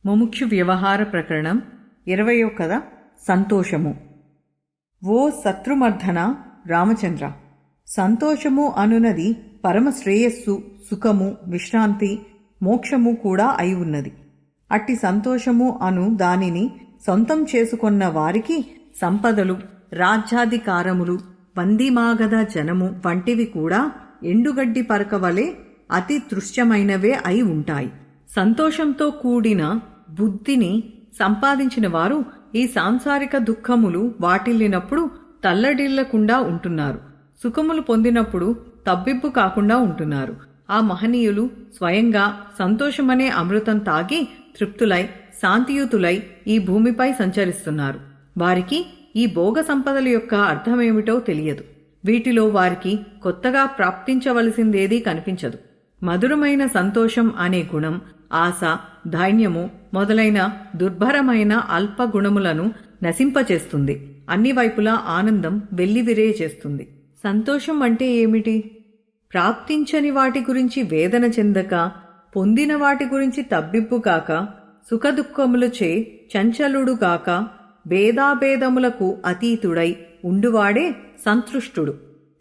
ముముక్షు వ్యవహార ప్రకరణం 20వ కథ సంతోషము. ఓ శత్రుమర్ధన రామచంద్ర, సంతోషము అనునది పరమ శ్రేయస్సు, సుఖము, విశ్రాంతి, మోక్షము కూడా అయి ఉన్నది. అట్టి సంతోషము అను దానిని సొంతం చేసుకొన్న వారికి సంపదలు, రాజ్యాధికారములు, వందిమాగధ జనము వంటివి కూడా ఎండుగడ్డి పరకవలే అతి తృశ్యమైనవే అయి ఉంటాయి. సంతోషంతో కూడిన బుద్ధిని సంపాదించిన వారు ఈ సాంసారిక దుఃఖములు వాటిల్లినప్పుడు తల్లడిల్లకుండా ఉంటున్నారు. సుఖములు పొందినప్పుడు తబ్బిబ్బు కాకుండా ఉంటున్నారు. ఆ మహనీయులు స్వయంగా సంతోషమనే అమృతం తాగి తృప్తులై శాంతియుతులై ఈ భూమిపై సంచరిస్తున్నారు. వారికి ఈ భోగ సంపదల యొక్క అర్థమేమిటో తెలియదు. వీటిలో వారికి కొత్తగా ప్రాప్తించవలసిందేదీ కనిపించదు. మధురమైన సంతోషం అనే గుణం ఆశ, ధైర్యము మొదలైన దుర్భరమైన అల్ప గుణములను నశింపచేస్తుంది. అన్ని వైపులా ఆనందం వెల్లివిరే చేస్తుంది. సంతోషం అంటే ఏమిటి? ప్రాప్తించని వాటి గురించి వేదన చెందక, పొందిన వాటి గురించి తబ్బిబ్బు కాక, సుఖదుఖములచే చంచలుడుగాక, భేదాభేదములకు అతీతుడై ఉండువాడే సంతృష్టుడు.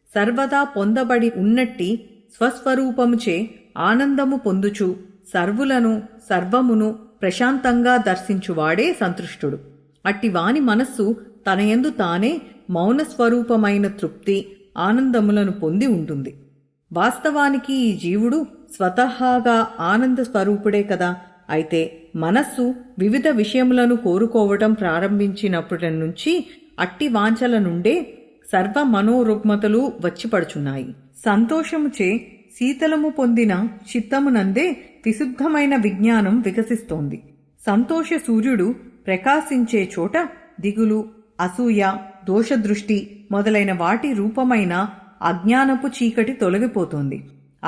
సర్వదా పొందబడి ఉన్నట్టి స్వస్వరూపముచే ఆనందము పొందుచు సర్వులను సర్వమును ప్రశాంతంగా దర్శించువాడే సంతృష్టుడు. అట్టి వాని మనస్సు తనయందు తానే మౌనస్వరూపమైన తృప్తి, ఆనందములను పొంది ఉంటుంది. వాస్తవానికి ఈ జీవుడు స్వతహాగా ఆనంద స్వరూపుడే కదా. అయితే మనస్సు వివిధ విషయములను కోరుకోవటం ప్రారంభించినప్పటి నుంచి అట్టి వాంఛల నుండే సర్వ మనోరుగ్మతలు వచ్చిపడుచున్నాయి. సంతోషముచే శీతలము పొందిన చిత్తమునందే విశుద్ధమైన విజ్ఞానం వికసిస్తోంది. సంతోష సూర్యుడు ప్రకాశించే చోట దిగులు, అసూయ, దోషదృష్టి మొదలైన వాటి రూపమైన అజ్ఞానపు చీకటి తొలగిపోతోంది.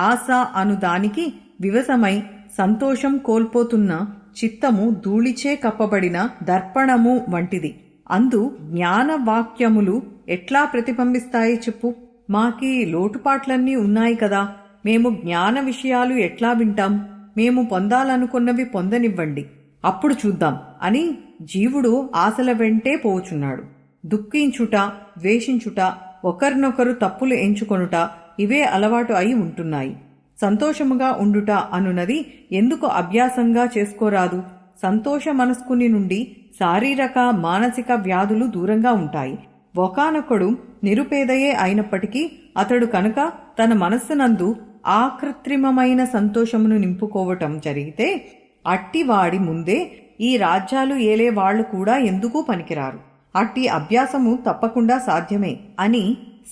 ఆశ అను దానికి వివశమై సంతోషం కోల్పోతున్న చిత్తము ధూళిచే కప్పబడిన దర్పణము వంటిది. అందు జ్ఞానవాక్యములు ఎట్లా ప్రతిబింబిస్తాయి చెప్పు? మాకీ లోటుపాట్లన్నీ ఉన్నాయి కదా, మేము జ్ఞాన విషయాలు ఎట్లా వింటాం? మేము పొందాలనుకున్నవి పొందనివ్వండి, అప్పుడు చూద్దాం అని జీవుడు ఆశల వెంటే పోచున్నాడు. దుఃఖించుట, ద్వేషించుట, ఒకరినొకరు తప్పులు ఎంచుకొనుట ఇవే అలవాటు అయి ఉంటున్నాయి. సంతోషముగా ఉండుట అనున్నది ఎందుకు అభ్యాసంగా చేసుకోరాదు? సంతోష మనస్కుని నుండి శారీరక మానసిక వ్యాధులు దూరంగా ఉంటాయి. ఒకానొకడు నిరుపేదయే అయినప్పటికీ అతడు కనుక తన మనస్సునందు ఆకృత్రిమమైన సంతోషమును నింపుకోవటం జరిగితే అట్టివాడి ముందే ఈ రాజ్యాలు ఏలే వాళ్లు కూడా ఎందుకు పనికిరారు. అట్టి అభ్యాసము తప్పకుండా సాధ్యమే అని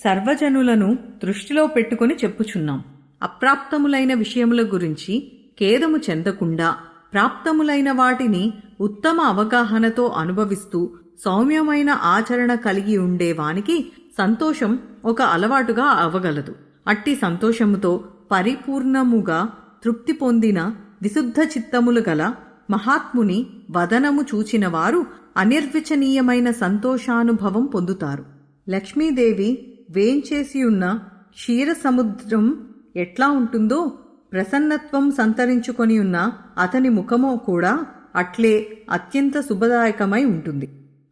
సర్వజనులను దృష్టిలో పెట్టుకుని చెప్పుచున్నాం. అప్రాప్తములైన విషయముల గురించి ఖేదము చెందకుండా ప్రాప్తములైన వాటిని ఉత్తమ అవగాహనతో అనుభవిస్తూ సౌమ్యమైన ఆచరణ కలిగి ఉండేవానికి సంతోషం ఒక అలవాటుగా అవగలదు. అట్టి సంతోషముతో పరిపూర్ణముగా తృప్తి పొందిన విశుద్ధ చిత్తములు గల మహాత్ముని వదనము చూచిన వారు అనిర్వచనీయమైన సంతోషానుభవం పొందుతారు. లక్ష్మీదేవి వేంచేసియున్న క్షీర సముద్రం ఎట్లా ఉంటుందో ప్రసన్నత్వం సంతరించుకొని ఉన్న అతని ముఖము కూడా అట్లే అత్యంత శుభదాయకమై ఉంటుంది.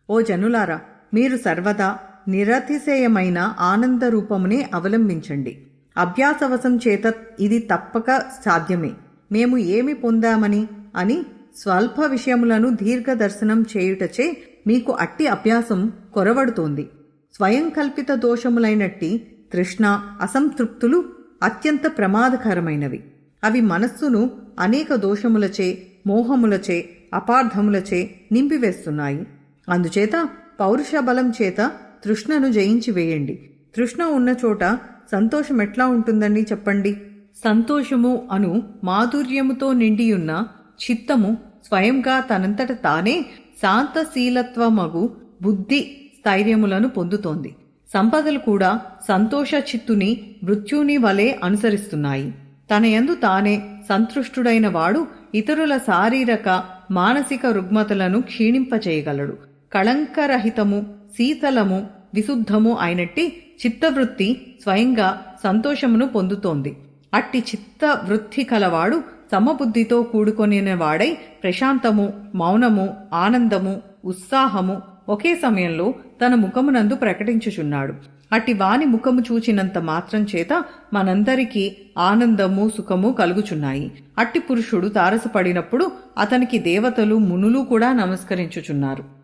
ఓ జనులారా, మీరు సర్వదా నిరతిశయమైన ఆనంద రూపమునే అవలంబించండి. అభ్యాసవశం చేత ఇది తప్పక సాధ్యమే. మేము ఏమి పొందామని అని స్వల్ప విషయములను దీర్ఘదర్శనం చేయుటచే మీకు అట్టి అభ్యాసం కొరవడుతోంది. స్వయం కల్పిత దోషములైనట్టి తృష్ణ, అసంతృప్తులు అత్యంత ప్రమాదకరమైనవి. అవి మనస్సును అనేక దోషములచే, మోహములచే, అపార్థములచే నింపివేస్తున్నాయి. అందుచేత పౌరుష బలం చేత తృష్ణను జయించి వేయండి. తృష్ణ ఉన్న చోట సంతోషం ఎట్లా ఉంటుందండి చెప్పండి? సంతోషము అను మాధుర్యముతో నిండియున్న చిత్తము స్వయంగా తనంతట తానే శాంతశీలత్వమగు బుద్ధి స్థైర్యములను పొందుతోంది. సంపదలు కూడా సంతోష చిత్తుని మృత్యుని వలె అనుసరిస్తున్నాయి. తనయందు తానే సంతృష్టుడైన వాడు ఇతరుల శారీరక మానసిక రుగ్మతలను క్షీణింపచేయగలడు. కళంకరహితము, శీతలము, విశుద్ధము అయినట్టి చిత్తవృత్తి స్వయంగా సంతోషమును పొందుతోంది. అట్టి చిత్తవృత్తి కలవాడు సమబుద్ధితో కూడుకొనిన వాడై ప్రశాంతము, మౌనము, ఆనందము, ఉత్సాహము ఒకే సమయంలో తన ముఖమునందు ప్రకటించుచున్నాడు. అట్టి వాని ముఖము చూచినంత మాత్రం చేత మనందరికీ ఆనందము, సుఖము కలుగుచున్నాయి. అట్టి పురుషుడు తారసపడినప్పుడు అతనికి దేవతలు, మునులు కూడా నమస్కరించుచున్నారు.